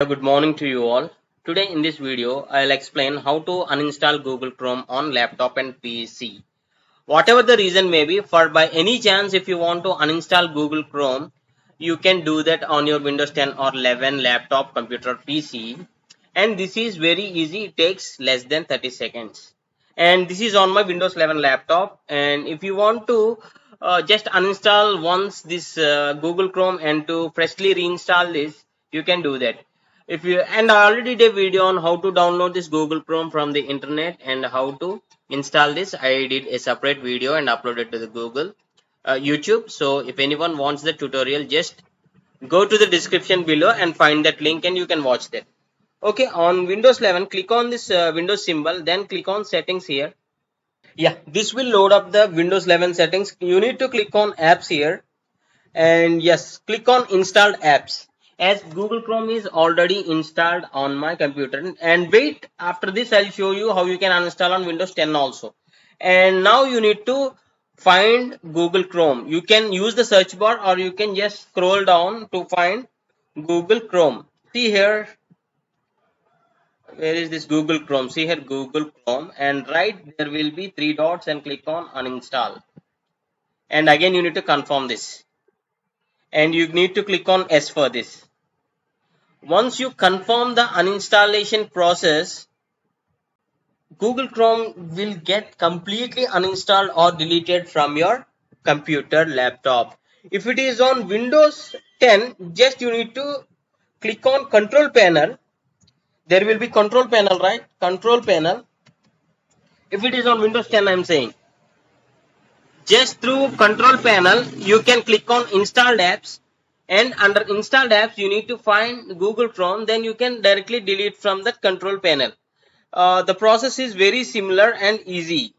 Good morning to you all. Today in this video, I'll explain how to uninstall Google Chrome on laptop and PC. Whatever the reason may be, for by any chance if you want to uninstall Google Chrome, you can do that on your Windows 10 or 11 laptop, computer, PC. And this is very easy. It takes less than 30 seconds. And this is on my Windows 11 laptop. And if you want to just uninstall once this Google Chrome and to freshly reinstall this, you can do that. If you and I already did a video on how to download this Google Chrome from the internet and how to install this. I did a separate video and uploaded to the Google YouTube. So if anyone wants the tutorial, just go to the description below and find that link and you can watch that. Okay, on Windows 11, click on this Windows symbol, then click on settings here. Yeah, this will load up the Windows 11 settings. You need to click on apps here, and yes, click on installed apps, as Google Chrome is already installed on my computer. And wait, after this I'll show you how you can uninstall on Windows 10 also. And now you need to find Google Chrome. You can use the search bar or you can just scroll down to find Google Chrome. See here, where is this Google Chrome? See here, Google Chrome, and right there will be three dots and click on uninstall. And again you need to confirm this, and you need to click on S for this. Once you confirm the uninstallation process, Google Chrome will get completely uninstalled or deleted from your computer, laptop. If it is on Windows 10, just you need to click on control panel. There will be control panel, right? Control panel. If it is on Windows 10, I am saying, just through control panel, you can click on installed apps, and under installed apps, you need to find Google Chrome. Then you can directly delete from that control panel. The process is very similar and easy.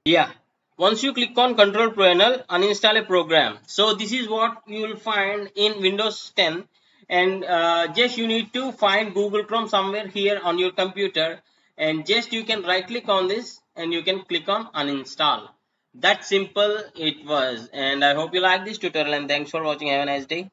Yeah. Once you click on control panel, uninstall a program. So this is what you will find in Windows 10. And just you need to find Google Chrome somewhere here on your computer, and just you can right click on this and you can click on uninstall. That simple it was. And I hope you like this tutorial, and thanks for watching. Have a nice day.